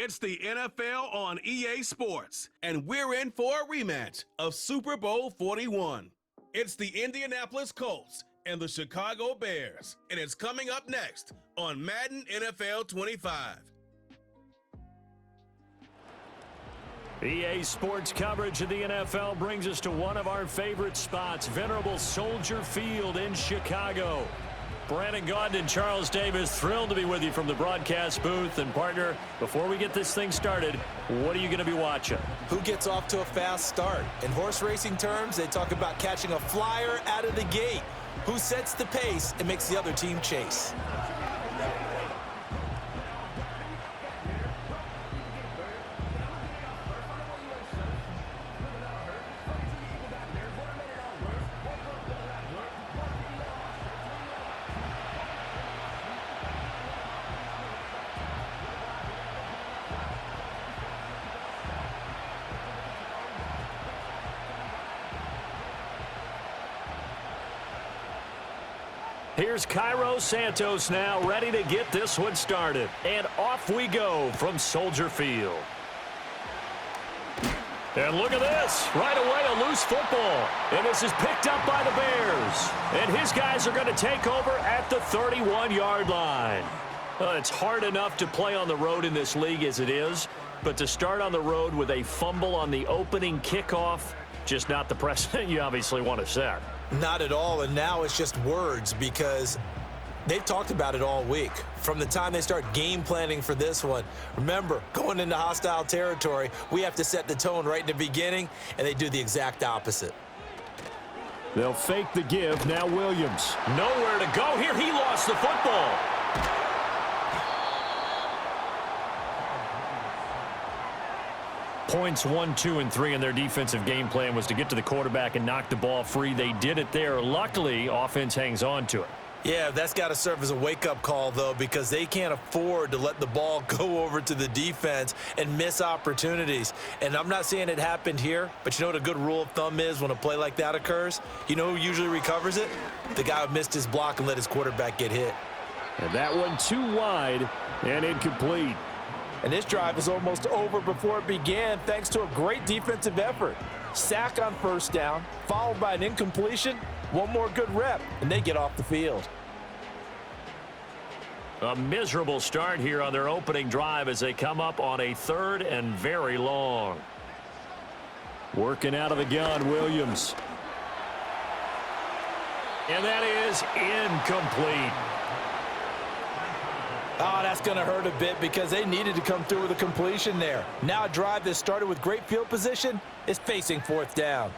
It's the NFL on EA Sports, and we're in for a rematch of Super Bowl 41. It's the Indianapolis Colts and the Chicago Bears, and it's coming up next on Madden NFL 25. EA Sports coverage of the NFL brings us to one of our favorite spots, venerable Soldier Field in Chicago. Brandon Gaudin and Charles Davis, thrilled to be with you from the broadcast booth. And partner, before we get this thing started, what are you going to be watching? Who gets off to a fast start? In horse racing terms, they talk about catching a flyer out of the gate. Who sets the pace and makes the other team chase? Here's Cairo Santos now, ready to get this one started. And off we go from Soldier Field. And look at this. Right away, a loose football. And this is picked up by the Bears. And his guys are going to take over at the 31-yard line. It's hard enough to play on the road in this league as it is, but to start on the road with a fumble on the opening kickoff, just not the precedent you obviously want to set. Not at all, and now it's just words because they've talked about it all week. From the time they start game planning for this one, remember, going into hostile territory, we have to set the tone right in the beginning, and they do the exact opposite. They'll fake the give. Now Williams. Nowhere to go here. He lost the football. Points 1, 2, and 3 in their defensive game plan was to get to the quarterback and knock the ball free. They did it there. Luckily, offense hangs on to it. Yeah, that's got to serve as a wake-up call, though, because they can't afford to let the ball go over to the defense and miss opportunities. And I'm not saying it happened here, but you know what a good rule of thumb is when a play like that occurs? You know who usually recovers it? The guy who missed his block and let his quarterback get hit. And that one too wide and incomplete. And this drive is almost over before it began thanks to a great defensive effort. Sack on first down, followed by an incompletion, one more good rep, and they get off the field. A miserable start here on their opening drive as they come up on a 3rd and very long. Working out of the gun, Williams. And that is incomplete. Oh, that's going to hurt a bit because they needed to come through with a completion there. Now a drive that started with great field position is facing 4th down.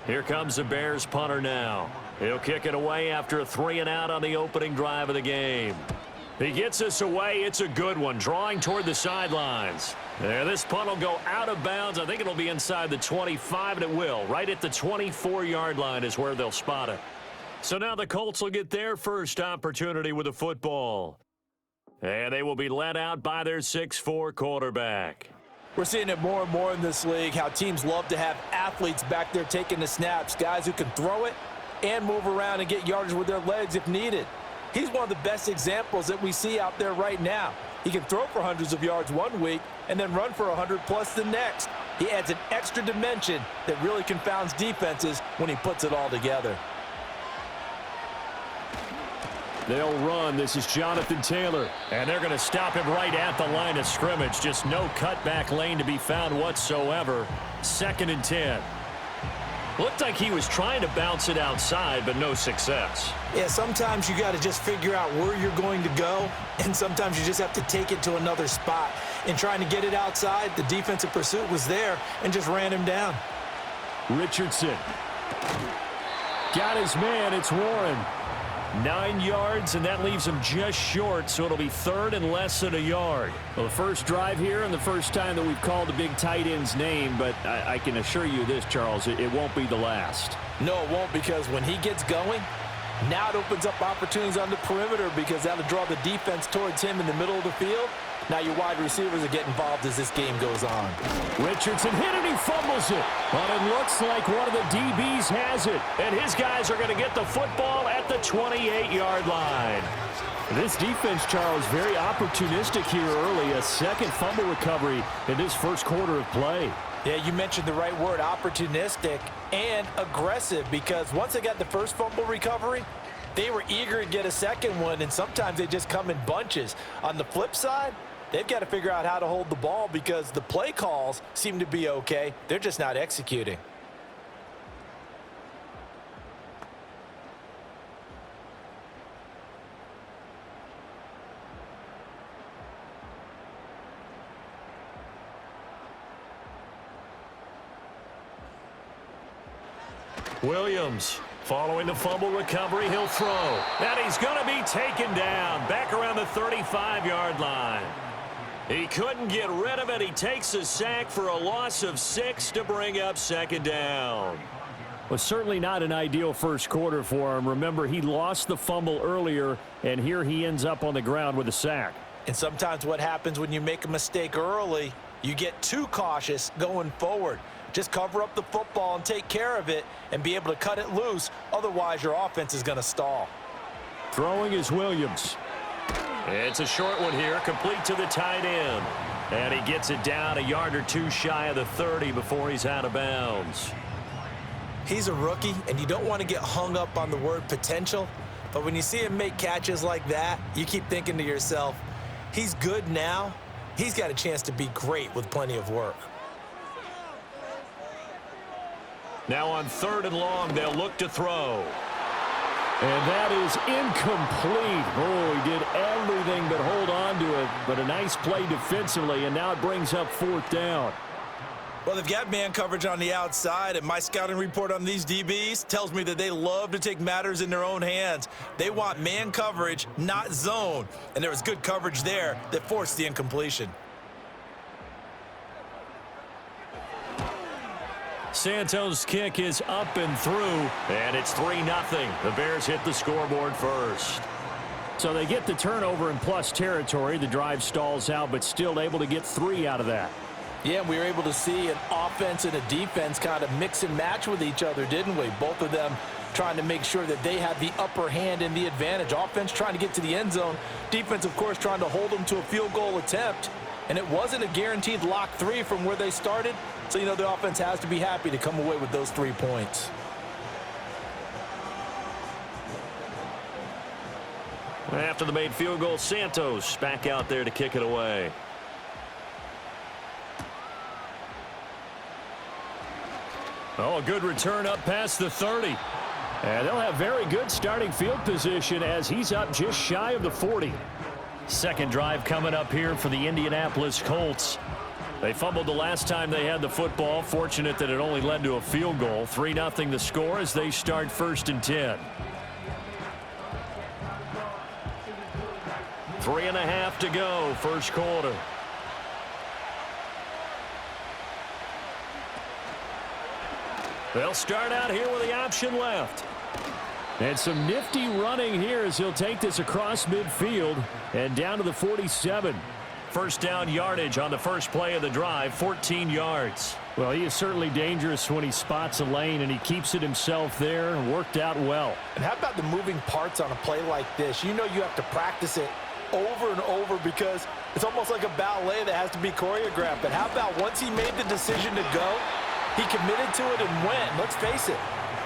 Here comes the Bears punter now. He'll kick it away after a 3-and-out on the opening drive of the game. He gets this away. It's a good one, drawing toward the sidelines. There, this punt will go out of bounds. I think it'll be inside the 25, and it will. Right at the 24-yard line is where they'll spot it. So now the Colts will get their first opportunity with the football. And they will be led out by their 6'4" quarterback. We're seeing it more and more in this league, how teams love to have athletes back there taking the snaps, guys who can throw it and move around and get yardage with their legs if needed. He's one of the best examples that we see out there right now. He can throw for hundreds of yards one week and then run for 100+ the next. He adds an extra dimension that really confounds defenses when he puts it all together. They'll run. This is Jonathan Taylor. And they're going to stop him right at the line of scrimmage. Just no cutback lane to be found whatsoever. 2nd and 10. Looked like he was trying to bounce it outside, but no success. Yeah, sometimes you got to just figure out where you're going to go, and sometimes you just have to take it to another spot. In trying to get it outside, the defensive pursuit was there and just ran him down. Richardson. Got his man. It's Warren. 9 yards, and that leaves him just short, so it'll be 3rd and less than a yard. Well, the first drive here and the first time that we've called the big tight end's name, but I can assure you this, Charles, it won't be the last. No, it won't, because when he gets going, now it opens up opportunities on the perimeter because that'll draw the defense towards him in the middle of the field. Now your wide receivers are getting involved as this game goes on. Richardson hit it, he fumbles it. But it looks like one of the DBs has it. And his guys are going to get the football at the 28-yard line. This defense, Charles, very opportunistic here early. A second fumble recovery in this first quarter of play. Yeah, you mentioned the right word, opportunistic and aggressive, because once they got the first fumble recovery, they were eager to get a second one, and sometimes they just come in bunches. On the flip side, they've got to figure out how to hold the ball because the play calls seem to be okay. They're just not executing. Williams, following the fumble recovery, he'll throw. And he's going to be taken down back around the 35-yard line. He couldn't get rid of it. He takes a sack for a loss of 6 to bring up second down. Well, certainly not an ideal first quarter for him. Remember, he lost the fumble earlier, and here he ends up on the ground with a sack. And sometimes what happens when you make a mistake early, you get too cautious going forward. Just cover up the football and take care of it and be able to cut it loose. Otherwise, your offense is going to stall. Throwing is Williams. It's a short one here, complete to the tight end. And he gets it down a yard or two shy of the 30 before he's out of bounds. He's a rookie, and you don't want to get hung up on the word potential. But when you see him make catches like that, you keep thinking to yourself, he's good now. He's got a chance to be great with plenty of work. Now on 3rd and long, they'll look to throw. And that is incomplete. Oh, he did everything but hold on to it. But a nice play defensively, and now it brings up 4th down. Well, they've got man coverage on the outside, and my scouting report on these DBs tells me that they love to take matters in their own hands. They want man coverage, not zone. And there was good coverage there that forced the incompletion. Santos' kick is up and through, and it's 3-0. The Bears hit the scoreboard first. So they get the turnover in plus territory. The drive stalls out, but still able to get 3 out of that. Yeah, we were able to see an offense and a defense kind of mix and match with each other, didn't we? Both of them trying to make sure that they had the upper hand and the advantage. Offense trying to get to the end zone. Defense, of course, trying to hold them to a field goal attempt. And it wasn't a guaranteed lock 3 from where they started. So, you know, the offense has to be happy to come away with those 3 points. After the made field goal, Santos back out there to kick it away. Oh, a good return up past the 30. And they'll have very good starting field position as he's up just shy of the 40. Second drive coming up here for the Indianapolis Colts. They fumbled the last time they had the football. Fortunate that it only led to a field goal. 3-0 the score as they start 1st and 10. 3.5 to go, first quarter. They'll start out here with the option left. And some nifty running here as he'll take this across midfield and down to the 47. First down yardage on the first play of the drive, 14 yards. Well, he is certainly dangerous when he spots a lane, and he keeps it himself there and worked out well. And how about the moving parts on a play like this? You know you have to practice it over and over because it's almost like a ballet that has to be choreographed. But how about once he made the decision to go, he committed to it and went. Let's face it,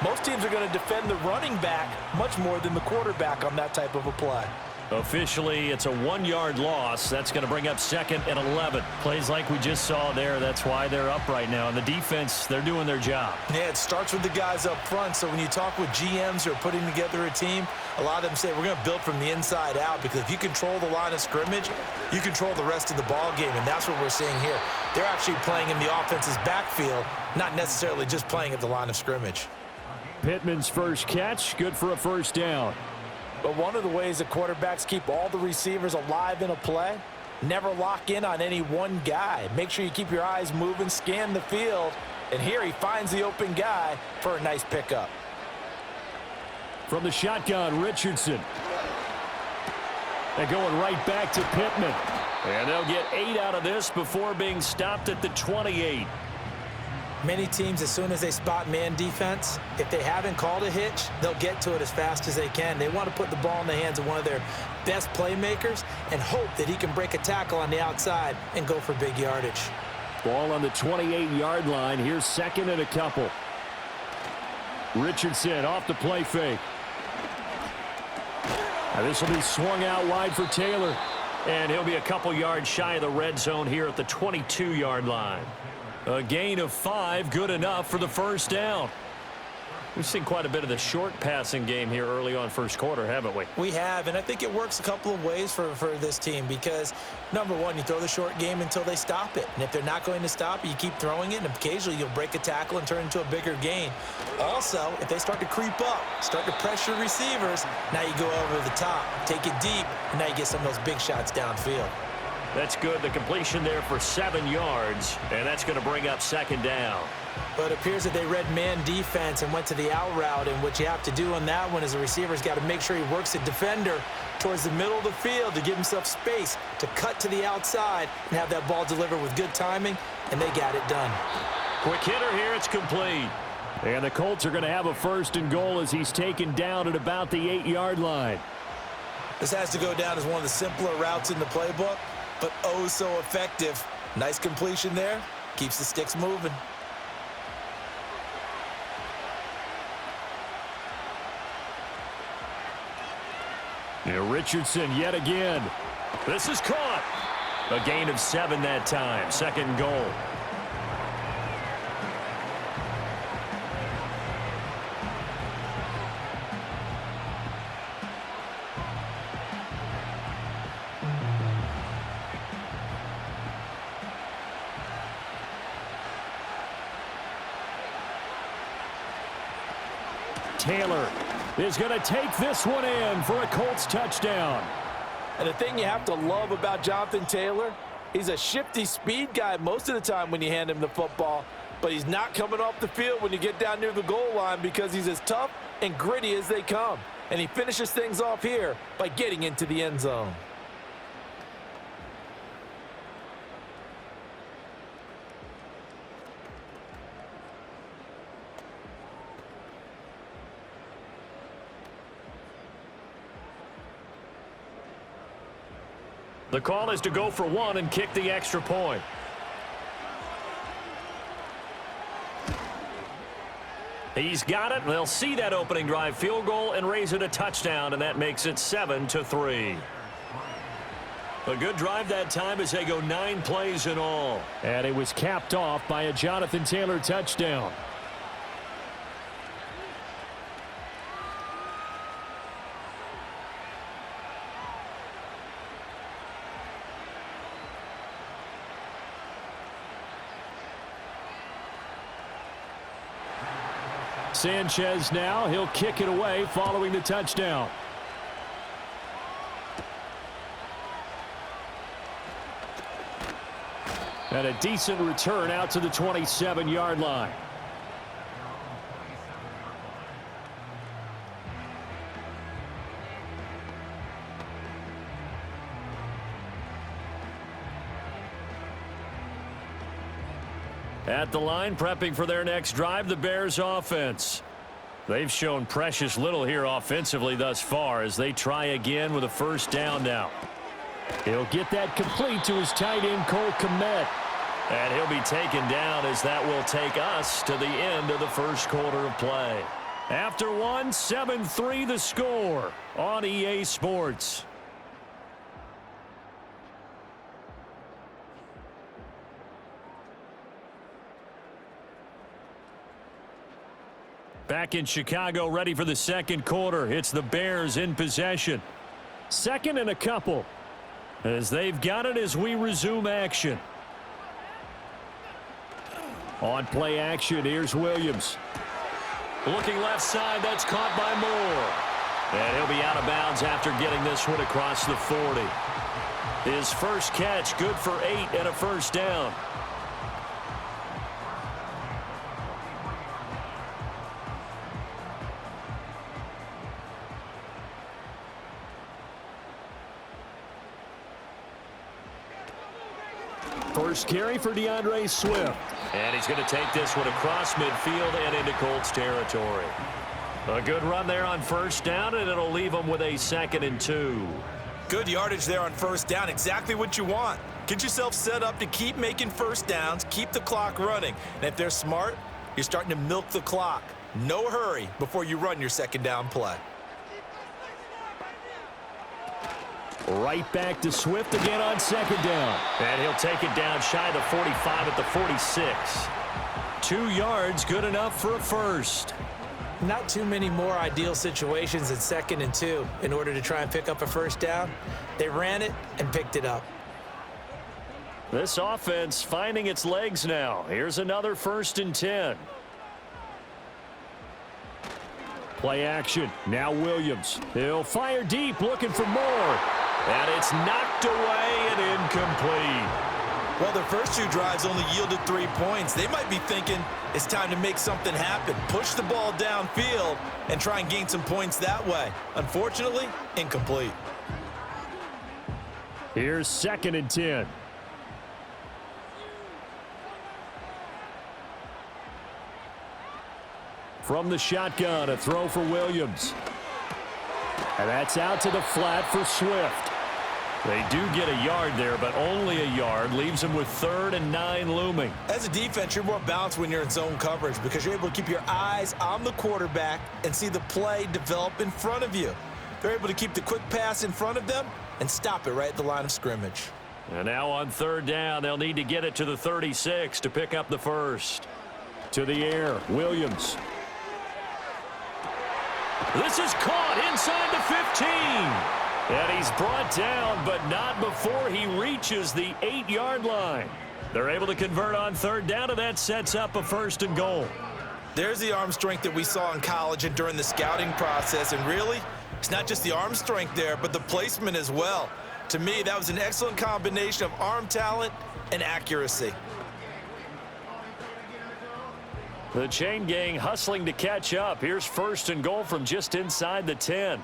most teams are going to defend the running back much more than the quarterback on that type of a play. Officially, it's a 1-yard loss. That's going to bring up 2nd and 11. Plays like we just saw there. That's why they're up right now. And the defense, they're doing their job. Yeah, it starts with the guys up front. So when you talk with GMs who are putting together a team, a lot of them say we're going to build from the inside out, because if you control the line of scrimmage, you control the rest of the ball game. And that's what we're seeing here. They're actually playing in the offense's backfield, not necessarily just playing at the line of scrimmage. Pittman's first catch, good for a first down. But one of the ways that quarterbacks keep all the receivers alive in a play, never lock in on any one guy. Make sure you keep your eyes moving, scan the field, and here he finds the open guy for a nice pickup. From the shotgun, Richardson. They're going right back to Pittman. And they'll get 8 out of this before being stopped at the 28. Many teams, as soon as they spot man defense, if they haven't called a hitch, they'll get to it as fast as they can. They want to put the ball in the hands of one of their best playmakers and hope that he can break a tackle on the outside and go for big yardage. Ball on the 28-yard line. Here's second and a couple. Richardson off the play fake. This will be swung out wide for Taylor. And he'll be a couple yards shy of the red zone here at the 22-yard line. A gain of 5, good enough for the first down. We've seen quite a bit of the short passing game here early on first quarter, haven't we? We have, and I think it works a couple of ways for this team because, number one, you throw the short game until they stop it. And if they're not going to stop it, you keep throwing it, and occasionally you'll break a tackle and turn into a bigger gain. Also, if they start to creep up, start to pressure receivers, now you go over the top, take it deep, and now you get some of those big shots downfield. That's good. The completion there for 7 yards, and that's going to bring up second down. But it appears that they read man defense and went to the out route, and what you have to do on that one is the receiver's got to make sure he works the defender towards the middle of the field to give himself space to cut to the outside and have that ball delivered with good timing, and they got it done. Quick hitter here, it's complete. And the Colts are going to have a first and goal as he's taken down at about the 8-yard line. This has to go down as one of the simpler routes in the playbook, but oh so effective. Nice completion there. Keeps the sticks moving. Now Richardson yet again. This is caught. A gain of 7 that time. Second and goal. Taylor is going to take this one in for a Colts touchdown. And the thing you have to love about Jonathan Taylor, he's a shifty speed guy most of the time when you hand him the football, but he's not coming off the field when you get down near the goal line because he's as tough and gritty as they come. And he finishes things off here by getting into the end zone. The call is to go for 1 and kick the extra point. He's got it. They'll see that opening drive field goal and raise it a touchdown, and that makes it 7-3. A good drive that time as they go 9 plays in all. And it was capped off by a Jonathan Taylor touchdown. Sanchez now, he'll kick it away following the touchdown. And a decent return out to the 27-yard line. At the line, prepping for their next drive, the Bears offense. They've shown precious little here offensively thus far as they try again with a first down now. He'll get that complete to his tight end, Cole Kmet. And he'll be taken down as that will take us to the end of the first quarter of play. After 1, 7-3 the score on EA Sports. Back in Chicago, ready for the second quarter. It's the Bears in possession. Second and a couple. As they've got it as we resume action. On play action, here's Williams. Looking left side, that's caught by Moore. And he'll be out of bounds after getting this one across the 40. His first catch, good for 8 and a first down. First carry for DeAndre Swift. And he's going to take this one across midfield and into Colts territory. A good run there on first down, and it'll leave them with a 2nd and 2. Good yardage there on first down. Exactly what you want. Get yourself set up to keep making first downs, keep the clock running. And if they're smart, you're starting to milk the clock. No hurry before you run your 2nd down play. Right back to Swift again on 2nd down. And he'll take it down shy of the 45 at the 46. 2 yards, good enough for a first. Not too many more ideal situations in 2nd and 2 in order to try and pick up a first down. They ran it and picked it up. This offense finding its legs now. Here's another 1st and 10. Play action. Now Williams. He'll fire deep, looking for more. And it's knocked away and incomplete. Well, their first 2 drives only yielded 3 points. They might be thinking it's time to make something happen. Push the ball downfield and try and gain some points that way. Unfortunately, incomplete. Here's 2nd and 10. From the shotgun, a throw for Williams. And that's out to the flat for Swift. They do get a yard there, but only a yard. Leaves them with 3rd and 9 looming. As a defense, you're more balanced when you're in zone coverage because you're able to keep your eyes on the quarterback and see the play develop in front of you. They're able to keep the quick pass in front of them and stop it right at the line of scrimmage. And now on 3rd down, they'll need to get it to the 36 to pick up the first. To the air, Williams. This is caught inside the 15. And he's brought down, but not before he reaches the 8-yard line. They're able to convert on 3rd down, and that sets up a 1st and goal. There's the arm strength that we saw in college and during the scouting process. And really, it's not just the arm strength there, but the placement as well. To me, that was an excellent combination of arm talent and accuracy. The chain gang hustling to catch up. Here's 1st and goal from just inside the 10.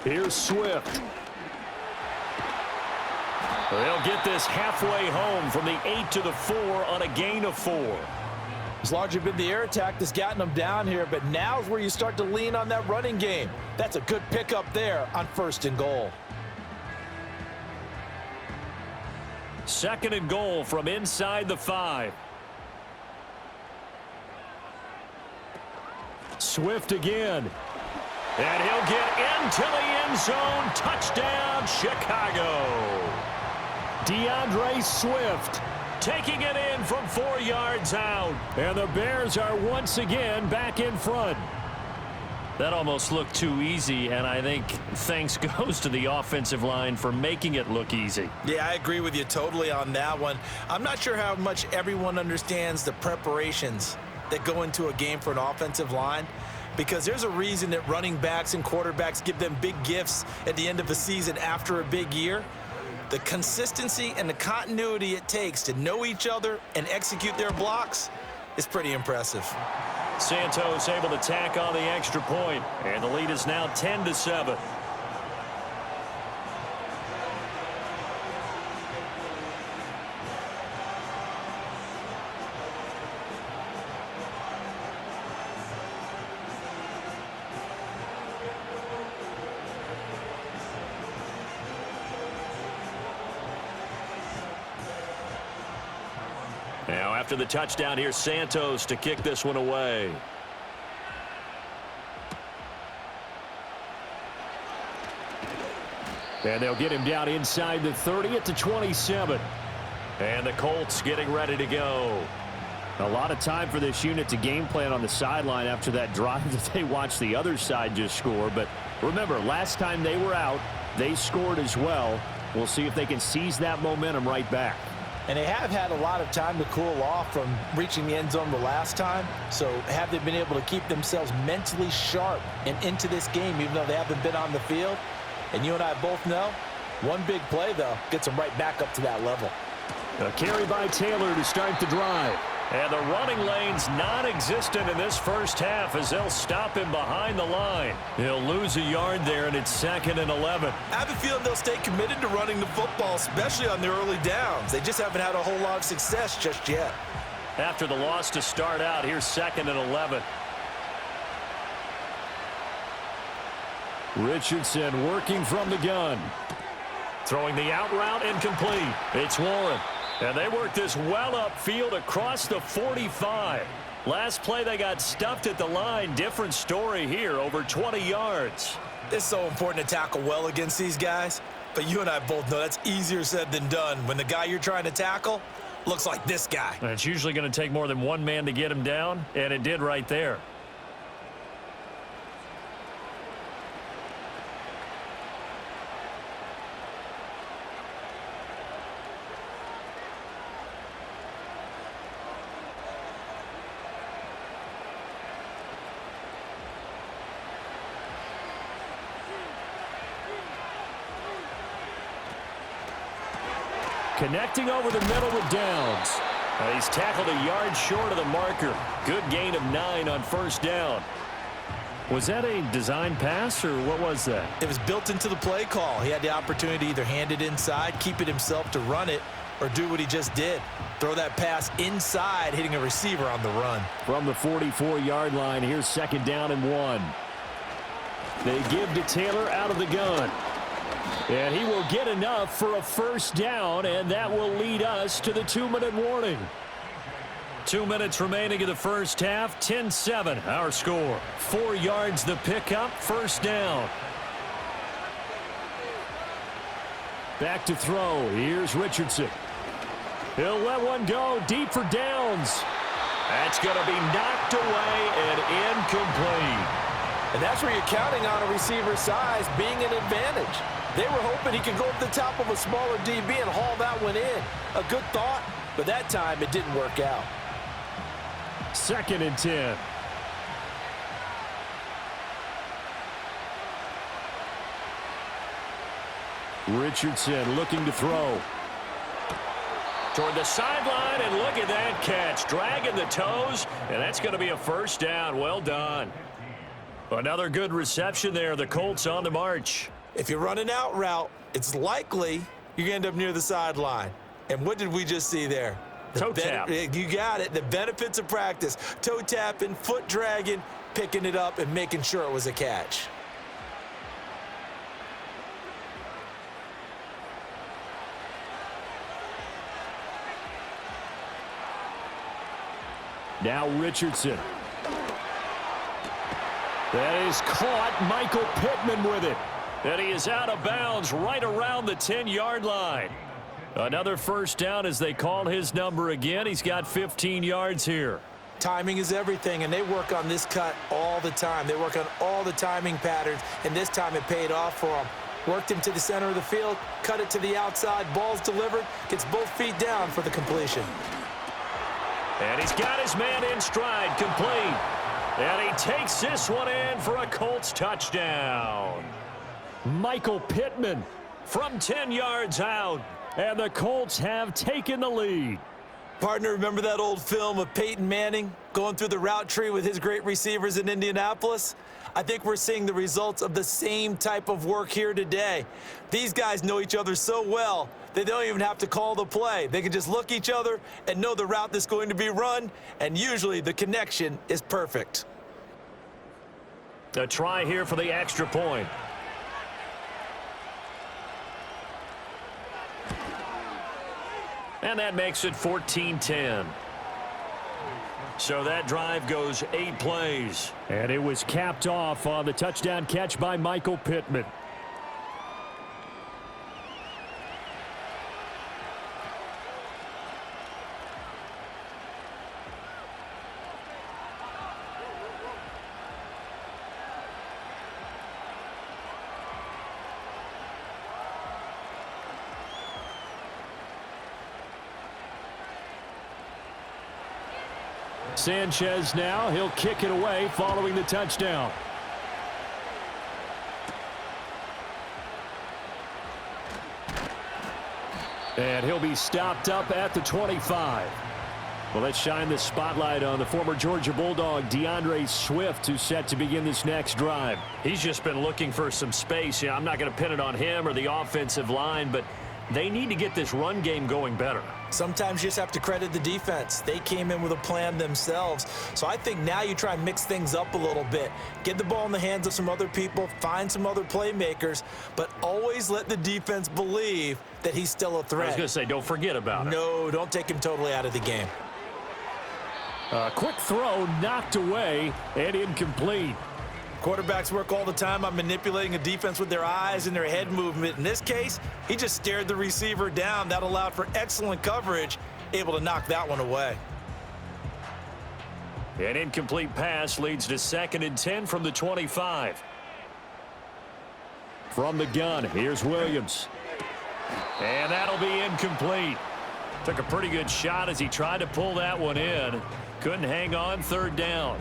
Here's Swift. They'll get this halfway home from the 8 to the 4 on a gain of 4. It's largely been the air attack that's gotten them down here, but now's where you start to lean on that running game. That's a good pickup there on 1st and goal. 2nd and goal from inside the 5. Swift again. And he'll get into the end zone. Touchdown, Chicago. DeAndre Swift taking it in from 4 yards out. And the Bears are once again back in front. That almost looked too easy, and I think thanks goes to the offensive line for making it look easy. Yeah, I agree with you totally on that one. I'm not sure how much everyone understands the preparations that go into a game for an offensive line, because there's a reason that running backs and quarterbacks give them big gifts at the end of a season after a big year. The consistency and the continuity it takes to know each other and execute their blocks is pretty impressive. Santos able to tack on the extra point, and the lead is now 10-7. Now after the touchdown, here's Santos to kick this one away. And they'll get him down inside the 30 at the 27. And the Colts getting ready to go. A lot of time for this unit to game plan on the sideline after that drive that they watched the other side just score. But remember, last time they were out, they scored as well. We'll see if they can seize that momentum right back. And they have had a lot of time to cool off from reaching the end zone the last time. So have they been able to keep themselves mentally sharp and into this game, even though they haven't been on the field? And you and I both know, one big play, though, gets them right back up to that level. A carry by Taylor to start the drive. And the running lane's non-existent in this first half as they'll stop him behind the line. He'll lose a yard there, and it's 2nd and 11. I have a feeling they'll stay committed to running the football, especially on their early downs. They just haven't had a whole lot of success just yet. After the loss to start out, here's 2nd and 11. Richardson working from the gun. Throwing the out route incomplete. It's Warren. And they work this well upfield across the 45. Last play they got stuffed at the line. Different story here, over 20 yards. It's so important to tackle well against these guys. But you and I both know that's easier said than done when the guy you're trying to tackle looks like this guy. And it's usually going to take more than one man to get him down, and it did right there. Connecting over the middle with Downs. He's tackled a yard short of the marker. Good gain of 9 on first down. Was that a design pass, or what was that? It was built into the play call. He had the opportunity to either hand it inside, keep it himself to run it, or do what he just did. Throw that pass inside, hitting a receiver on the run. From the 44-yard line, here's 2nd down and 1. They give to Taylor out of the gun. And he will get enough for a first down, and that will lead us to the 2-minute warning. 2 minutes remaining in the first half, 10-7 our score. 4 yards the pickup, first down. Back to throw, here's Richardson. He'll let one go, deep for Downs. That's going to be knocked away and incomplete. And that's where you're counting on a receiver's size being an advantage. They were hoping he could go up the top of a smaller DB and haul that one in. A good thought, but that time it didn't work out. 2nd and 10. Richardson looking to throw. Toward the sideline, and look at that catch. Dragging the toes, and that's going to be a first down. Well done. Another good reception there. The Colts on the march. If you're running out route, it's likely you're going to end up near the sideline. And what did we just see there? Toe tap. You got it. The benefits of practice. Toe tapping, foot dragging, picking it up, and making sure it was a catch. Now Richardson. That is caught. Michael Pittman with it. And he is out of bounds right around the 10-yard line. Another first down as they call his number again. He's got 15 yards here. Timing is everything, and they work on this cut all the time. They work on all the timing patterns, and this time it paid off for them. Worked him to the center of the field, cut it to the outside, ball's delivered, gets both feet down for the completion. And he's got his man in stride, complete. And he takes this one in for a Colts touchdown. Michael Pittman from 10 yards out, and the Colts have taken the lead. Partner, remember that old film of Peyton Manning going through the route tree with his great receivers in Indianapolis? I think we're seeing the results of the same type of work here today. These guys know each other so well, they don't even have to call the play. They can just look each other and know the route that's going to be run, and usually the connection is perfect. A try here for the extra point. And that makes it 14-10. So that drive goes 8 plays. And it was capped off on the touchdown catch by Michael Pittman. Sanchez now, he'll kick it away following the touchdown. And he'll be stopped up at the 25. Well, let's shine the spotlight on the former Georgia Bulldog, DeAndre Swift, who's set to begin this next drive. He's just been looking for some space. I'm not going to pin it on him or the offensive line, but they need to get this run game going better. Sometimes you just have to credit the defense. They came in with a plan themselves. So I think now you try and mix things up a little bit. Get the ball in the hands of some other people, find some other playmakers, but always let the defense believe that he's still a threat. I was going to say, don't forget about it. No, don't take him totally out of the game. Quick throw, knocked away, and incomplete. Quarterbacks work all the time on manipulating a defense with their eyes and their head movement. In this case, he just stared the receiver down. That allowed for excellent coverage, able to knock that one away. An incomplete pass leads to 2nd and 10 from the 25. From the gun, here's Williams. And that'll be incomplete. Took a pretty good shot as he tried to pull that one in. Couldn't hang on, 3rd down.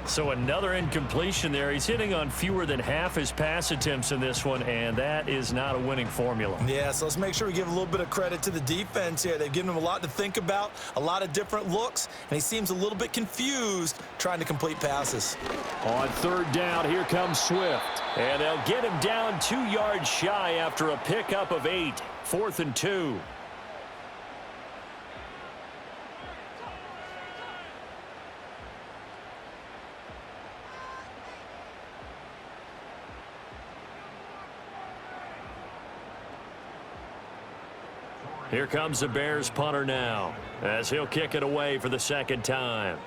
So another incompletion there. He's hitting on fewer than half his pass attempts in this one, and that is not a winning formula. Yeah, so let's make sure we give a little bit of credit to the defense here. They've given him a lot to think about, a lot of different looks, and he seems a little bit confused trying to complete passes. On 3rd down, here comes Swift. And they'll get him down 2 yards shy after a pickup of 8. 4th and 2. Here comes the Bears punter now, as he'll kick it away for the 2nd time.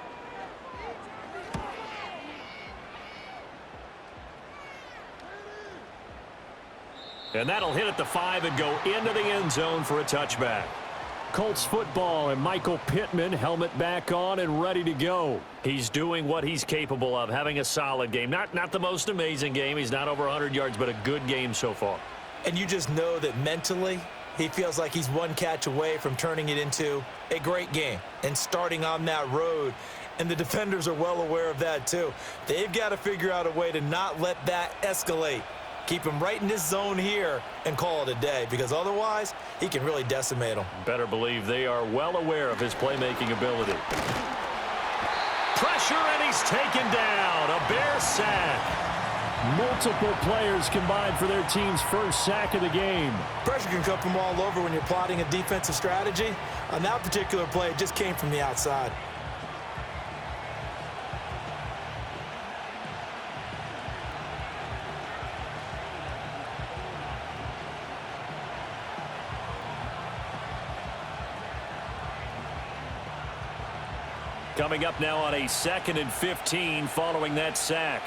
And that'll hit at the 5 and go into the end zone for a touchback. Colts football and Michael Pittman, helmet back on and ready to go. He's doing what he's capable of, having a solid game. Not the most amazing game. He's not over 100 yards, but a good game so far. And you just know that mentally, he feels like he's one catch away from turning it into a great game and starting on that road. And the defenders are well aware of that too. They've got to figure out a way to not let that escalate. Keep him right in this zone here and call it a day, because otherwise he can really decimate them. Better believe they are well aware of his playmaking ability. Pressure, and he's taken down. A Bear sack. Multiple players combined for their team's first sack of the game. Pressure can come from all over when you're plotting a defensive strategy. On that particular play, it just came from the outside. Coming up now on a 2nd and 15 following that sack.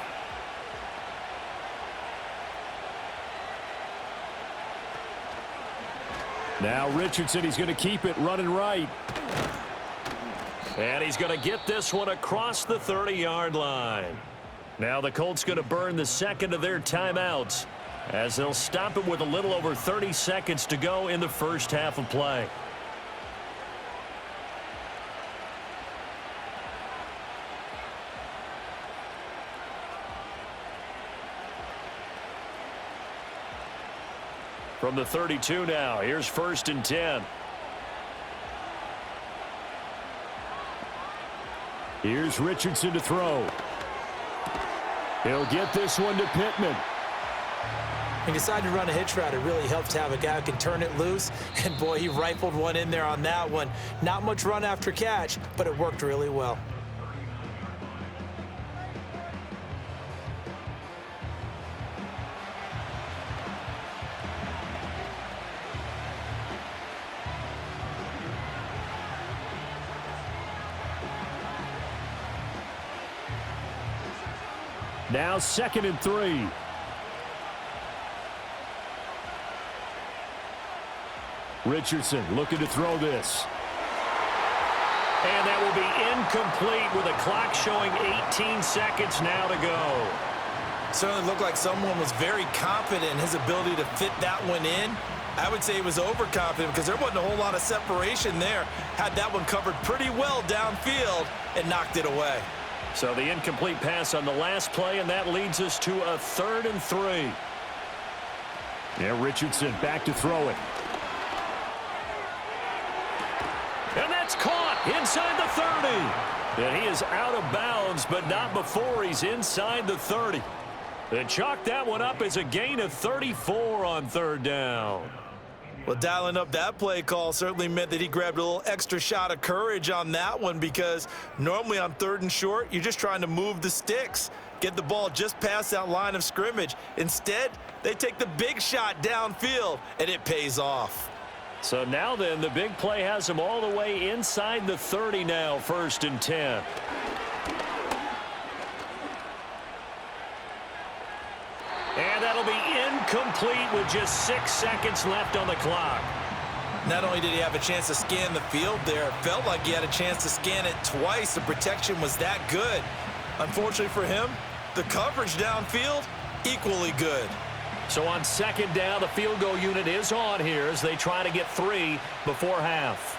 Now Richardson, he's going to keep it running right. And he's going to get this one across the 30-yard line. Now the Colts going to burn the 2nd of their timeouts, as they'll stop it with a little over 30 seconds to go in the first half of play. From the 32 now, here's 1st and 10. Here's Richardson to throw. He'll get this one to Pittman. He decided to run a hitch route. It really helps to have a guy who can turn it loose. And boy, he rifled one in there on that one. Not much run after catch, but it worked really well. Now 2nd and 3. Richardson looking to throw this. And that will be incomplete with a clock showing 18 seconds now to go. Certainly looked like someone was very confident in his ability to fit that one in. I would say he was overconfident because there wasn't a whole lot of separation there. Had that one covered pretty well downfield and knocked it away. So the incomplete pass on the last play, and that leads us to a 3rd and 3. Yeah, Richardson back to throw it. And that's caught. inside the 30. And he is out of bounds, but not before he's inside the 30. They chalk that one up as a gain of 34 on third down. Well, dialing up that play call certainly meant that he grabbed a little extra shot of courage on that one, because normally on 3rd and short, you're just trying to move the sticks, get the ball just past that line of scrimmage. Instead, they take the big shot downfield, and it pays off. So now then, the big play has him all the way inside the 30 now, 1st and 10. And that'll be incomplete with just 6 seconds left on the clock. Not only did he have a chance to scan the field there, it felt like he had a chance to scan it twice. The protection was that good. Unfortunately for him, the coverage downfield, equally good. So on 2nd down, the field goal unit is on here as they try to get 3 before half.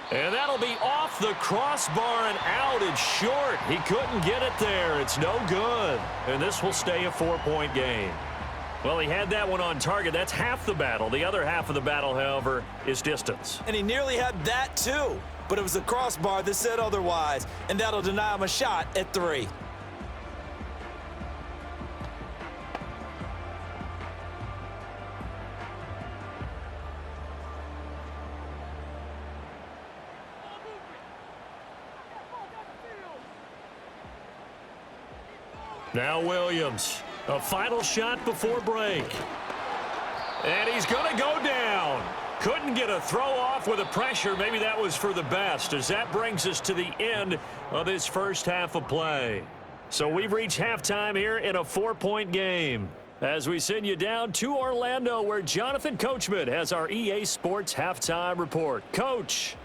And that'll be off the crossbar and out. It's short. He couldn't get it there. It's no good. And this will stay a 4-point game. Well, he had that one on target. That's half the battle. The other half of the battle, however, is distance. And he nearly had that too. But it was the crossbar that said otherwise. And that'll deny him a shot at 3. Now Williams, a final shot before break. And he's going to go down. Couldn't get a throw off with the pressure. Maybe that was for the best, as that brings us to the end of this first half of play. So we've reached halftime here in a 4-point game, as we send you down to Orlando, where Jonathan Coachman has our EA Sports halftime report. Coach.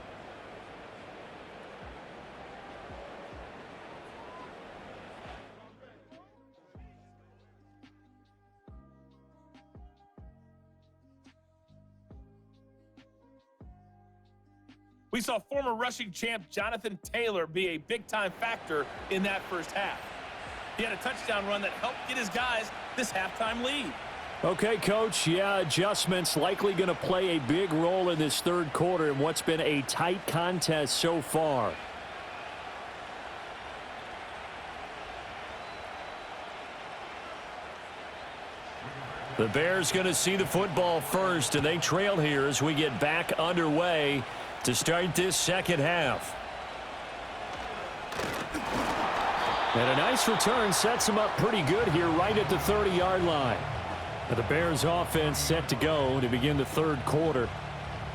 We saw former rushing champ Jonathan Taylor be a big-time factor in that first half. He had a touchdown run that helped get his guys this halftime lead. Okay, Coach, yeah, adjustments likely going to play a big role in this 3rd quarter in what's been a tight contest so far. The Bears going to see the football first, and they trail here as we get back underway to start this second half. And a nice return sets them up pretty good here right at the 30-yard line. Now the Bears offense set to go to begin the 3rd quarter.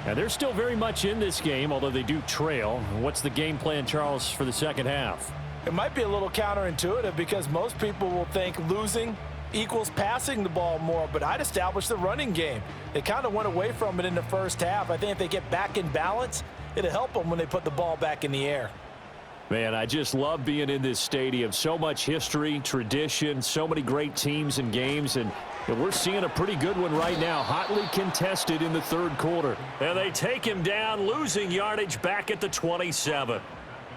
And they're still very much in this game, although they do trail. What's the game plan, Charles, for the second half? It might be a little counterintuitive, because most people will think losing equals passing the ball more, but I'd establish the running game. They kind of went away from it in the first half. I think if they get back in balance, it'll help them when they put the ball back in the air. Man, I just love being in this stadium. So much history, tradition, so many great teams and games, and we're seeing a pretty good one right now, hotly contested in the 3rd quarter. And they take him down, losing yardage back at the 27.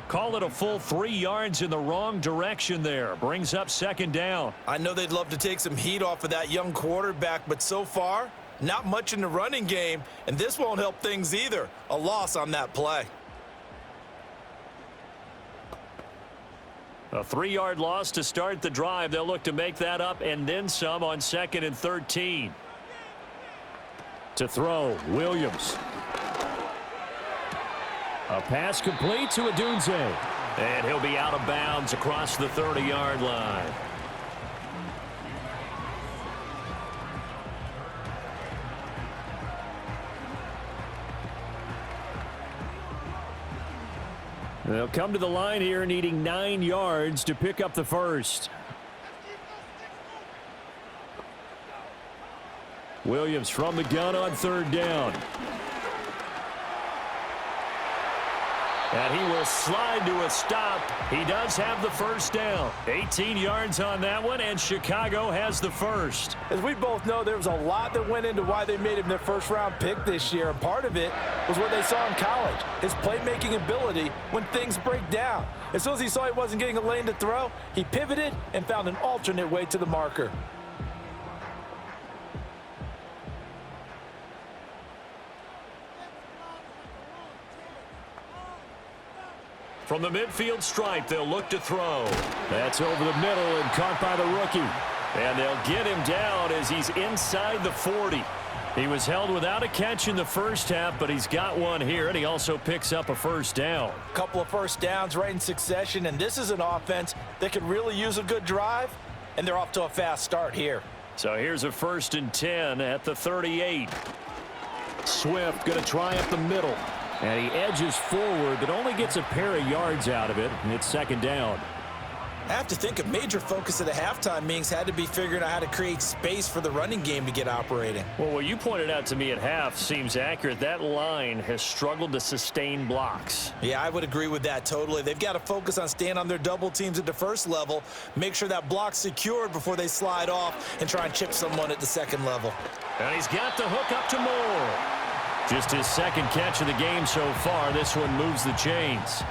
Call it a full 3 yards in the wrong direction there. Brings up 2nd down. I know they'd love to take some heat off of that young quarterback, but so far, not much in the running game, and this won't help things either. A loss on that play. A 3-yard loss to start the drive. They'll look to make that up and then some on 2nd and 13. To throw, Williams. A pass complete to Adunze. And he'll be out of bounds across the 30-yard line. They'll come to the line here needing 9 yards to pick up the first. Williams from the gun on 3rd down. And he will slide to a stop. He does have the first down. 18 yards on that one, and Chicago has the first. As we both know, there was a lot that went into why they made him their first-round pick this year. And part of it was what they saw in college, his playmaking ability when things break down. As soon as he saw he wasn't getting a lane to throw, he pivoted and found an alternate way to the marker. From the midfield stripe, they'll look to throw. That's over the middle and caught by the rookie. And they'll get him down as he's inside the 40. He was held without a catch in the first half, but he's got one here, and he also picks up a first down. A couple of first downs right in succession, and this is an offense that could really use a good drive, and they're off to a fast start here. So here's a 1st and 10 at the 38. Swift going to try up the middle. And he edges forward, but only gets a pair of yards out of it, and it's 2nd down. I have to think a major focus of the halftime meetings had to be figuring out how to create space for the running game to get operating. Well, what you pointed out to me at half seems accurate. That line has struggled to sustain blocks. Yeah, I would agree with that totally. They've got to focus on staying on their double teams at the first level, make sure that block's secured before they slide off and try and chip someone at the second level. And he's got the hook up to Moore. Just his 2nd catch of the game so far. This one moves the chains.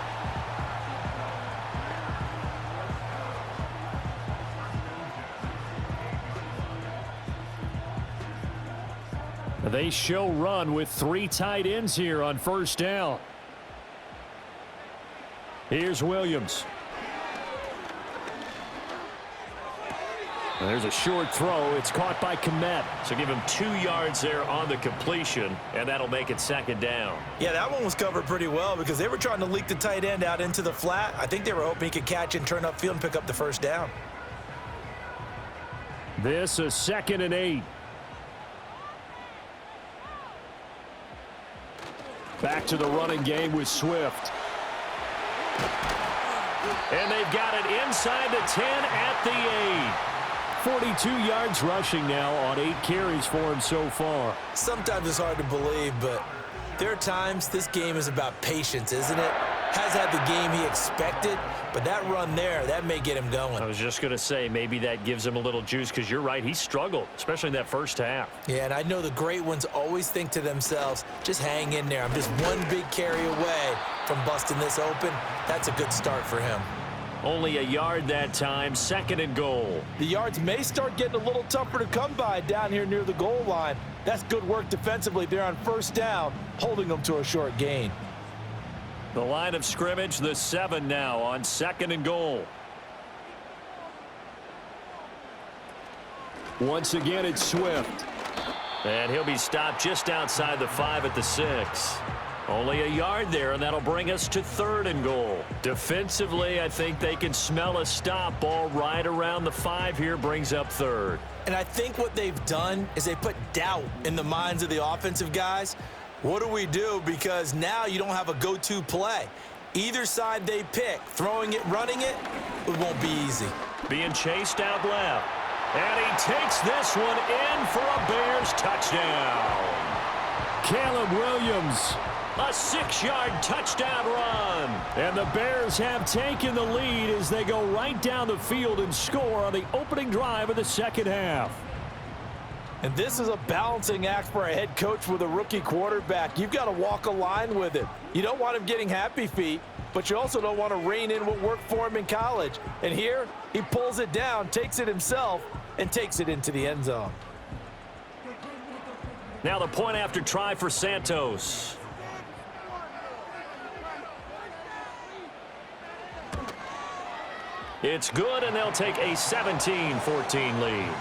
They show run with 3 tight ends here on 1st down. Here's Williams. There's a short throw. It's caught by Komet. So give him 2 yards there on the completion, and that'll make it 2nd down. Yeah, that one was covered pretty well because they were trying to leak the tight end out into the flat. I think they were hoping he could catch and turn upfield and pick up the 1st down. This is 2nd and 8. Back to the running game with Swift. And they've got it inside the 10 at the 8. 42 yards rushing now on 8 carries for him so far. Sometimes it's hard to believe, but there are times this game is about patience, isn't it? Has had the game he expected, but that run there, that may get him going. I was just going to say maybe that gives him a little juice because you're right, he struggled, especially in that first half. Yeah, and I know the great ones always think to themselves, just hang in there. I'm just one big carry away from busting this open. That's a good start for him. Only a yard that time, 2nd and goal. The yards may start getting a little tougher to come by down here near the goal line. That's good work defensively there on 1st down, holding them to a short gain. The line of scrimmage, the 7 now on 2nd and goal. Once again, it's Swift. And he'll be stopped just outside the 5 at the 6. Only a yard there, and that'll bring us to 3rd and goal. Defensively, I think they can smell a stop. Ball right around the 5 here brings up 3rd. And I think what they've done is they put doubt in the minds of the offensive guys. What do we do? Because now you don't have a go-to play. Either side they pick, throwing it, running it, it won't be easy. Being chased out left. And he takes this one in for a Bears touchdown. Caleb Williams, a 6-yard touchdown run. And the Bears have taken the lead as they go right down the field and score on the opening drive of the 2nd half. And this is a balancing act for a head coach with a rookie quarterback. You've got to walk a line with it. You don't want him getting happy feet, but you also don't want to rein in what worked for him in college. And here, he pulls it down, takes it himself, and takes it into the end zone. Now the point after try for Santos. It's good, and they'll take a 17-14 lead.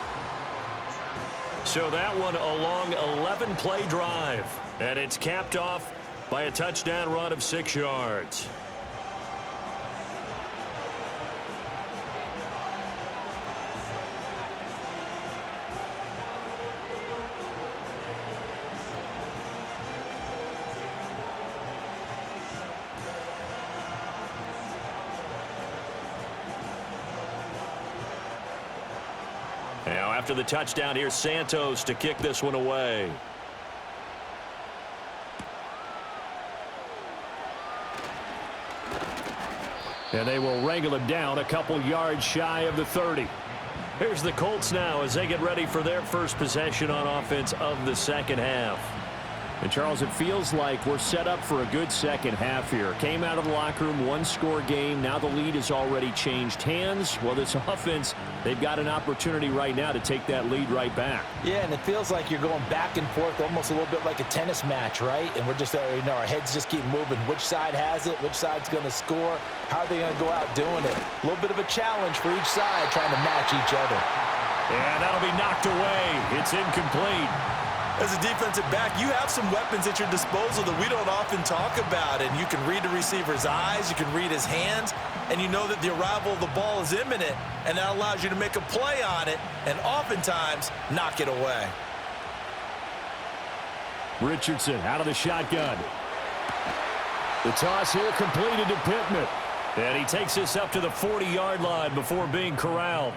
So that one a long 11-play drive, and it's capped off by a touchdown run of 6 yards. Now after the touchdown, here's Santos to kick this one away. And they will wrangle him down a couple yards shy of the 30. Here's the Colts now as they get ready for their first possession on offense of the 2nd half. And, Charles, it feels like we're set up for a good second half here. Came out of the locker room, one-score game. Now the lead has already changed hands. Well, this offense, they've got an opportunity right now to take that lead right back. Yeah, and it feels like you're going back and forth, almost a little bit like a tennis match, right? And we're just, our heads just keep moving. Which side has it? Which side's going to score? How are they going to go out doing it? A little bit of a challenge for each side, trying to match each other. And that'll be knocked away. It's incomplete. As a defensive back, you have some weapons at your disposal that we don't often talk about. And you can read the receiver's eyes, you can read his hands, and you know that the arrival of the ball is imminent, and that allows you to make a play on it and oftentimes knock it away. Richardson out of the shotgun. The toss here completed to Pittman. And he takes this up to the 40-yard line before being corralled.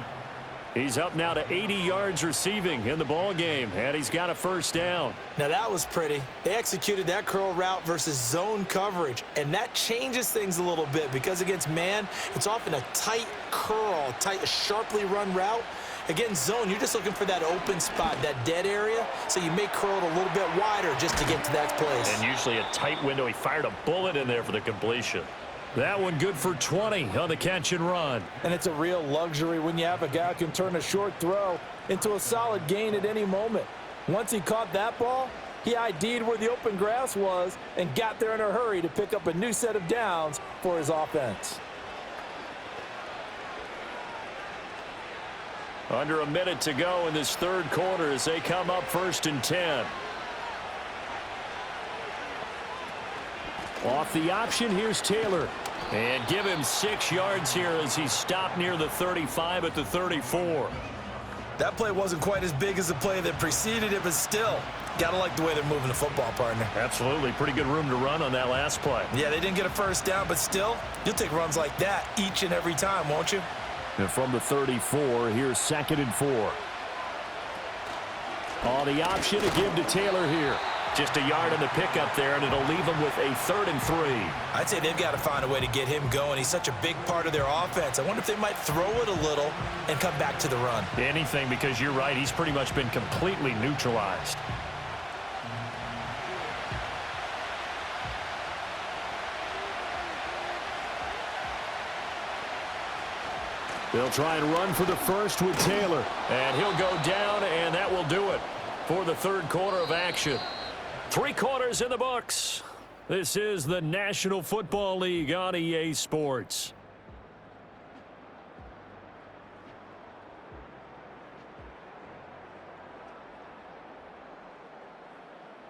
He's up now to 80 yards receiving in the ball game, and he's got a first down. Now that was pretty. They executed that curl route versus zone coverage, and that changes things a little bit because against man, it's often a tight curl, tight, sharply run route. Against zone, you're just looking for that open spot, that dead area, so you may curl it a little bit wider just to get to that place. And usually a tight window. He fired a bullet in there for the completion. That one good for 20 on the catch and run. And it's a real luxury when you have a guy who can turn a short throw into a solid gain at any moment. Once he caught that ball, he ID'd where the open grass was and got there in a hurry to pick up a new set of downs for his offense. Under a minute to go in this third quarter as they come up 1st and 10. Off the option, here's Taylor. And give him 6 yards here as he stopped near the 35 at the 34. That play wasn't quite as big as the play that preceded it, but still, gotta like the way they're moving the football, partner. Absolutely. Pretty good room to run on that last play. Yeah, they didn't get a first down, but still, you'll take runs like that each and every time, won't you? And from the 34, here's 2nd and 4. On the option to give to Taylor here. Just a yard on the pickup there, and it'll leave him with a 3rd and 3. I'd say they've got to find a way to get him going. He's such a big part of their offense. I wonder if they might throw it a little and come back to the run. Anything, because you're right. He's pretty much been completely neutralized. They'll try and run for the first with Taylor. And he'll go down, and that will do it for the third quarter of action. 3 quarters in the books. This is the National Football League on EA Sports.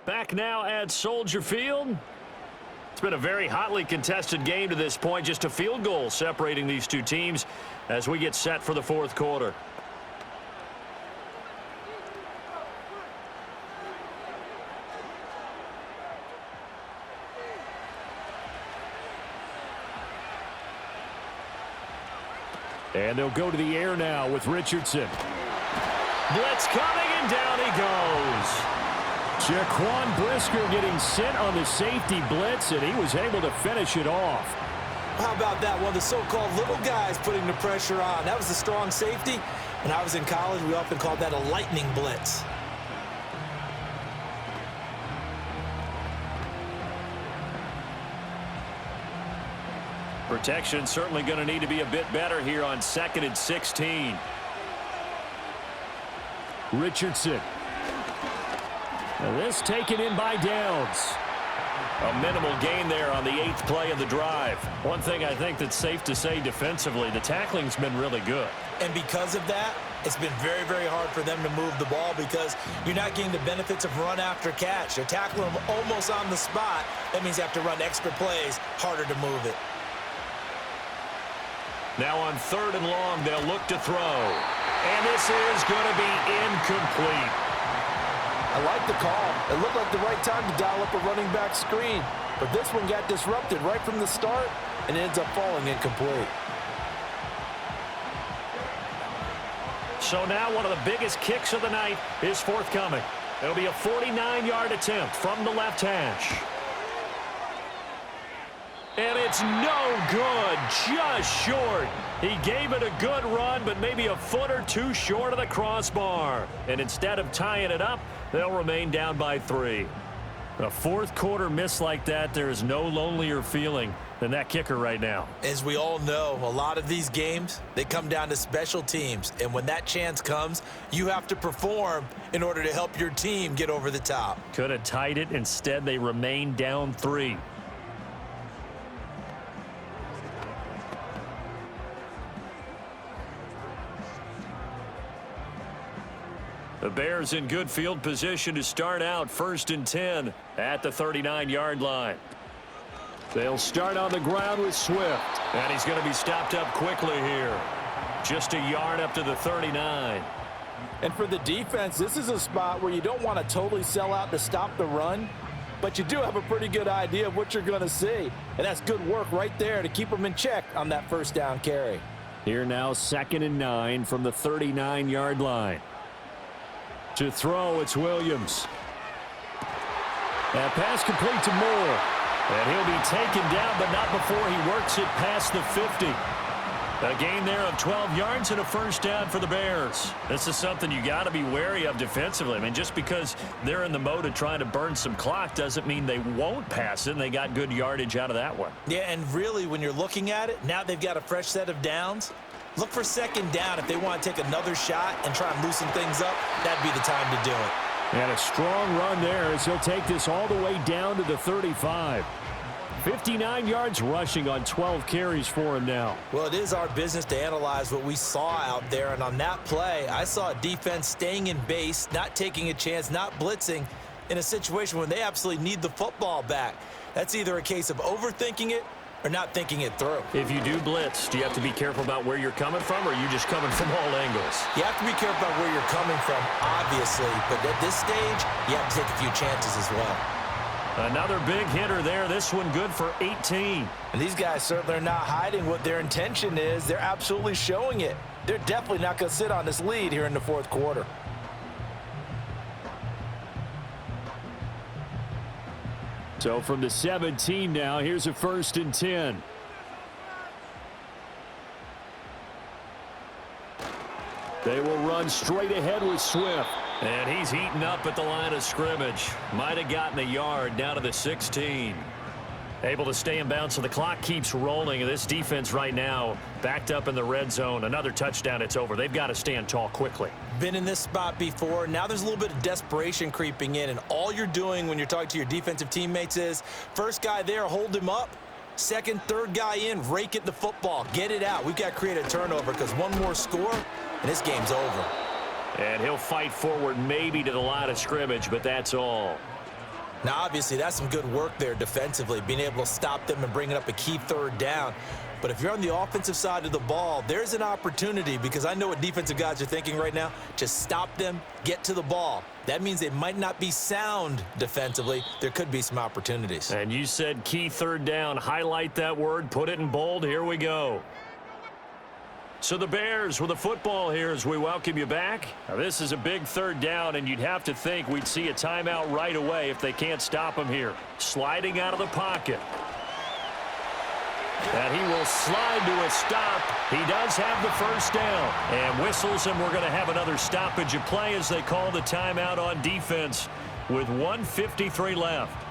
Back now at Soldier Field. It's been a very hotly contested game to this point. Just a field goal separating these two teams as we get set for the fourth quarter. And they'll go to the air now with Richardson. Blitz coming, and down he goes. Jaquan Brisker getting sent on the safety blitz, and he was able to finish it off. How about that? One of the so-called little guys putting the pressure on. That was the strong safety. When I was in college, we often called that a lightning blitz. Protection certainly going to need to be a bit better here on 2nd and 16. Richardson. Now this taken in by Downs. A minimal gain there on the 8th play of the drive. One thing I think that's safe to say defensively, the tackling's been really good. And because of that, it's been very, very hard for them to move the ball because you're not getting the benefits of run after catch. They're tackling them almost on the spot. That means you have to run extra plays, harder to move it. Now on 3rd and long, they'll look to throw. And this is going to be incomplete. I like the call. It looked like the right time to dial up a running back screen. But this one got disrupted right from the start and ends up falling incomplete. So now one of the biggest kicks of the night is forthcoming. It'll be a 49-yard attempt from the left hash. And it's no good, just short. He gave it a good run, but maybe a foot or two short of the crossbar. And instead of tying it up, they'll remain down by 3. A fourth quarter miss like that, there is no lonelier feeling than that kicker right now. As we all know, a lot of these games, they come down to special teams. And when that chance comes, you have to perform in order to help your team get over the top. Could have tied it. Instead, they remain down 3. The Bears in good field position to start out 1st and 10 at the 39-yard line. They'll start on the ground with Swift. And he's going to be stopped up quickly here. Just a yard up to the 39. And for the defense, this is a spot where you don't want to totally sell out to stop the run, but you do have a pretty good idea of what you're going to see. And that's good work right there to keep them in check on that first down carry. Here now 2nd and 9 from the 39-yard line. To throw, it's Williams. That pass complete to Moore. And he'll be taken down, but not before he works it past the 50. A gain there of 12 yards and a first down for the Bears. This is something you got to be wary of defensively. I mean, just because they're in the mode of trying to burn some clock doesn't mean they won't pass it, and they got good yardage out of that one. Yeah, and really, when you're looking at it, now they've got a fresh set of downs. Look for 2nd down if they want to take another shot and try and loosen things up. That'd be the time to do it. And a strong run there as he'll take this all the way down to the 35. 59 yards rushing on 12 carries for him now. Well, it is our business to analyze what we saw out there. And on that play, I saw a defense staying in base, not taking a chance, not blitzing in a situation when they absolutely need the football back. That's either a case of overthinking it or not thinking it through. If you do blitz, do you have to be careful about where you're coming from, or are you just coming from all angles? You have to be careful about where you're coming from, obviously. But at this stage, you have to take a few chances as well. Another big hitter there. This one good for 18. And these guys certainly are not hiding what their intention is. They're absolutely showing it. They're definitely not going to sit on this lead here in the fourth quarter. So from the 17 now, here's a 1st and 10. They will run straight ahead with Swift. And he's heating up at the line of scrimmage. Might have gotten a yard down to the 16. Able to stay in bounds, so the clock keeps rolling. This defense right now backed up in the red zone. Another touchdown, it's over. They've got to stand tall quickly. Been in this spot before. Now there's a little bit of desperation creeping in, and all you're doing when you're talking to your defensive teammates is first guy there, hold him up. Second, third guy in, rake at the football. Get it out. We've got to create a turnover because one more score, and this game's over. And he'll fight forward maybe to the line of scrimmage, but that's all. Now, obviously, that's some good work there defensively, being able to stop them and bringing up a key 3rd down. But if you're on the offensive side of the ball, there's an opportunity, because I know what defensive guys are thinking right now. Just stop them, get to the ball. That means they might not be sound defensively. There could be some opportunities. And you said key 3rd down. Highlight that word, put it in bold. Here we go. So the Bears with the football here as we welcome you back. Now this is a big 3rd down, and you'd have to think we'd see a timeout right away if they can't stop him here. Sliding out of the pocket. And he will slide to a stop. He does have the first down. And whistles, and we're going to have another stoppage of play as they call the timeout on defense with 1:53 left.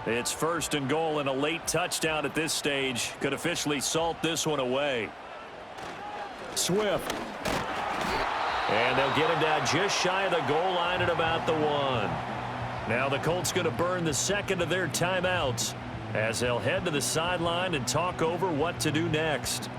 It's 1st and goal, and a late touchdown at this stage could officially salt this one away. Swift. And they'll get him down just shy of the goal line at about the 1. Now the Colts going to burn the 2nd of their timeouts as they'll head to the sideline and talk over what to do next.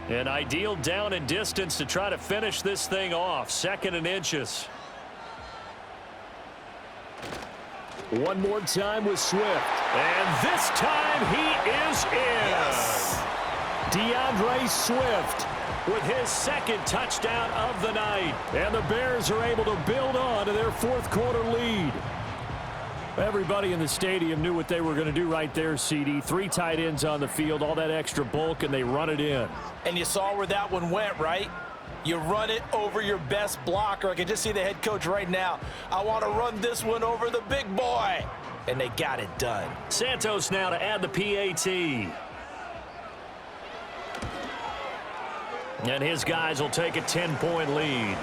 An ideal down and distance to try to finish this thing off. 2nd and inches. One more time with Swift. And this time he is in. Yes. DeAndre Swift with his 2nd touchdown of the night. And the Bears are able to build on to their 4th quarter lead. Everybody in the stadium knew what they were going to do right there, CD. 3 tight ends on the field, all that extra bulk, and they run it in. And you saw where that one went, right? You run it over your best blocker. I can just see the head coach right now. I want to run this one over the big boy. And they got it done. Santos now to add the PAT. And his guys will take a 10-point lead.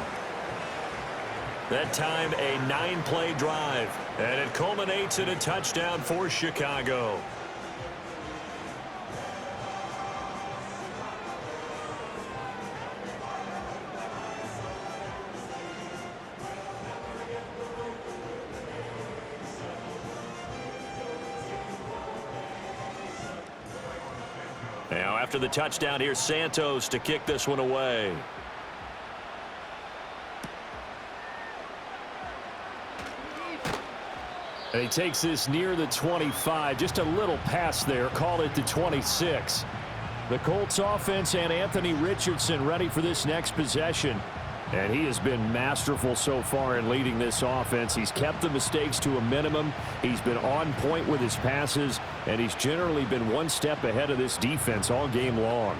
That time, a 9-play drive. And it culminates in a touchdown for Chicago. Now, after the touchdown, here's Santos to kick this one away. And he takes this near the 25. Just a little pass there. Call it the 26. The Colts offense and Anthony Richardson ready for this next possession. And he has been masterful so far in leading this offense. He's kept the mistakes to a minimum. He's been on point with his passes. And he's generally been one step ahead of this defense all game long.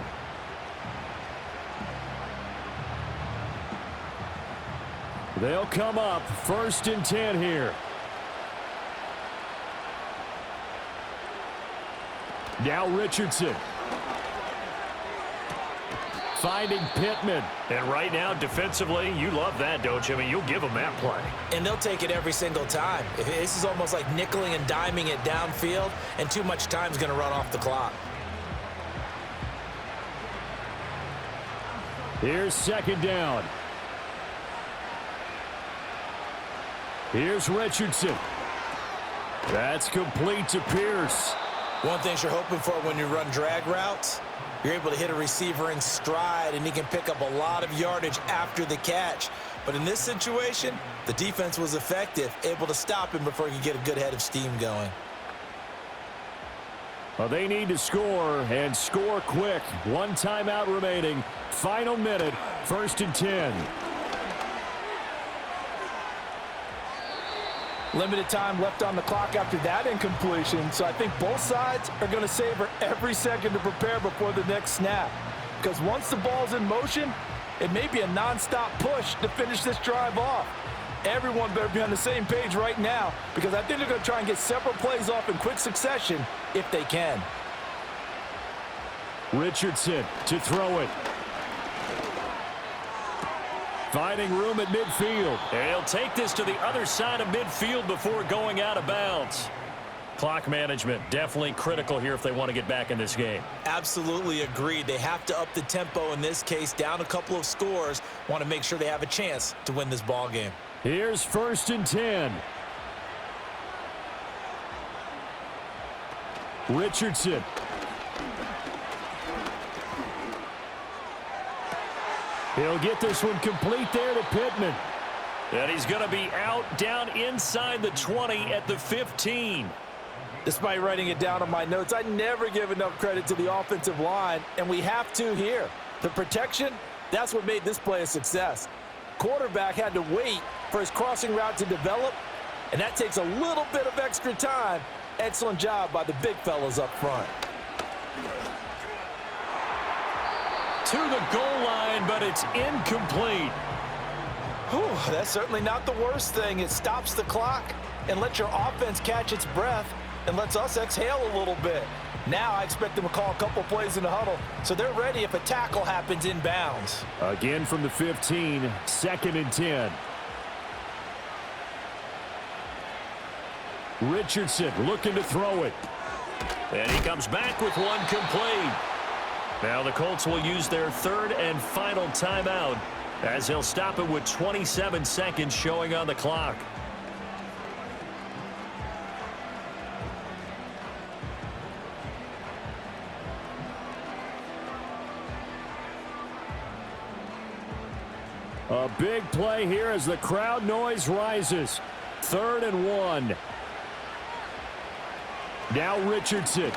They'll come up 1st and 10 here. Now Richardson. Finding Pittman. And right now, defensively, you love that, don't you? I mean, you'll give them that play. And they'll take it every single time. This is almost like nickeling and diming it downfield, and too much time is going to run off the clock. Here's 2nd down. Here's Richardson. That's complete to Pierce. One thing you're hoping for when you run drag routes, you're able to hit a receiver in stride, and he can pick up a lot of yardage after the catch. But in this situation, the defense was effective, able to stop him before he could get a good head of steam going. Well, they need to score, and score quick. 1 timeout remaining. Final minute, 1st and 10. Limited time left on the clock after that incompletion, so I think both sides are going to savor every second to prepare before the next snap. Because once the ball's in motion, it may be a nonstop push to finish this drive off. Everyone better be on the same page right now, because I think they're going to try and get several plays off in quick succession if they can. Richardson to throw it. Finding room at midfield. And he'll take this to the other side of midfield before going out of bounds. Clock management definitely critical here if they want to get back in this game. Absolutely agreed. They have to up the tempo in this case, down a couple of scores. Want to make sure they have a chance to win this ball game. Here's 1st and 10. Richardson. He'll get this one complete there to Pittman. And he's going to be out down inside the 20 at the 15. Despite writing it down on my notes, I never give enough credit to the offensive line, and we have to here. The protection, that's what made this play a success. Quarterback had to wait for his crossing route to develop, and that takes a little bit of extra time. Excellent job by the big fellas up front. To the goal line, but it's incomplete. Whew, that's certainly not the worst thing. It stops the clock and lets your offense catch its breath and lets us exhale a little bit. Now I expect them to call a couple plays in the huddle, so they're ready if a tackle happens inbounds. Again from the 15, 2nd and 10. Richardson looking to throw it. And he comes back with one complete. Now the Colts will use their 3rd and final timeout as they'll stop it with 27 seconds showing on the clock. A big play here as the crowd noise rises. 3rd and 1. Now Richardson.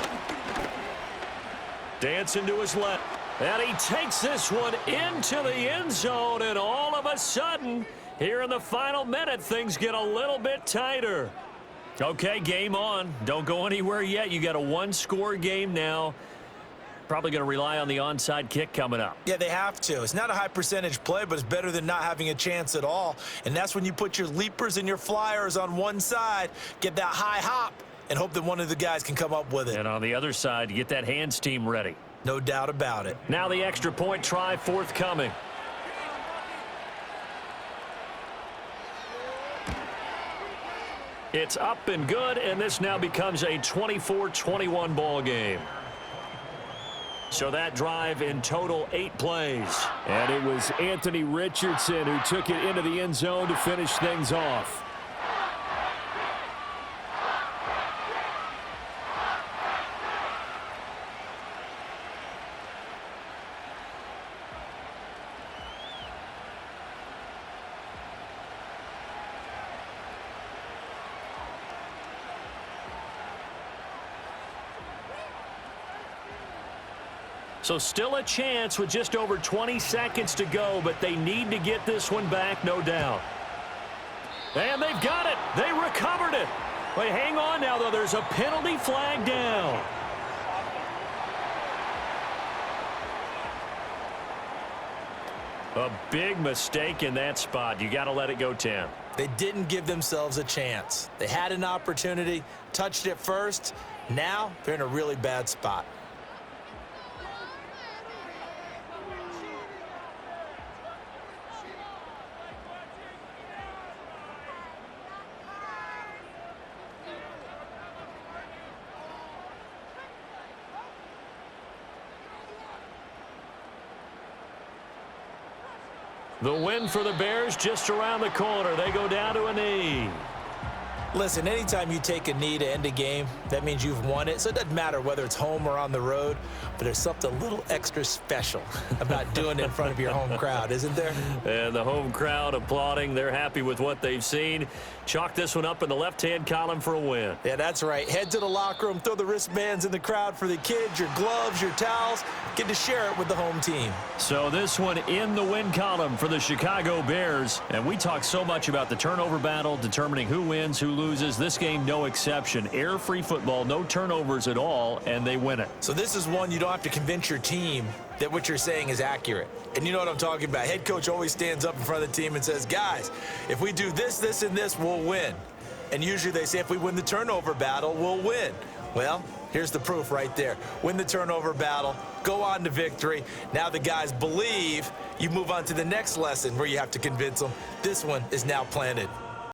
Dancing to his left. And he takes this one into the end zone. And all of a sudden, here in the final minute, things get a little bit tighter. Okay, game on. Don't go anywhere yet. You got a one-score game now. Probably going to rely on the onside kick coming up. Yeah, they have to. It's not a high percentage play, but it's better than not having a chance at all. And that's when you put your leapers and your flyers on one side, get that high hop, and hope that one of the guys can come up with it. And on the other side, you get that hands team ready. No doubt about it. Now the extra point try forthcoming. It's up and good, and this now becomes a 24-21 ball game. So that drive in total 8 plays. And it was Anthony Richardson who took it into the end zone to finish things off. So still a chance with just over 20 seconds to go, but they need to get this one back, no doubt. And they've got it. They recovered it. Wait, hang on now, though. There's a penalty flag down. A big mistake in that spot. You got to let it go 10. They didn't give themselves a chance. They had an opportunity, touched it first. Now they're in a really bad spot. The win for the Bears just around the corner. They go down to a knee. Listen, anytime you take a knee to end a game, that means you've won it. So it doesn't matter whether it's home or on the road, but there's something a little extra special about doing it in front of your home crowd, isn't there? And the home crowd applauding. They're happy with what they've seen. Chalk this one up in the left-hand column for a win. Yeah, that's right. Head to the locker room, throw the wristbands in the crowd for the kids, your gloves, your towels. Get to share it with the home team. So this one in the win column for the Chicago Bears. And we talk so much about the turnover battle, determining who wins, who loses. This game, no exception. Air-free football, no turnovers at all, and they win it. So this is one you don't have to convince your team that what you're saying is accurate. And you know what I'm talking about. Head coach always stands up in front of the team and says, guys, if we do this, this, and this, we'll win. And usually they say if we win the turnover battle, we'll win. Well, here's the proof right there. Win the turnover battle, go on to victory. Now the guys believe. You move on to the next lesson where you have to convince them. This one is now planted.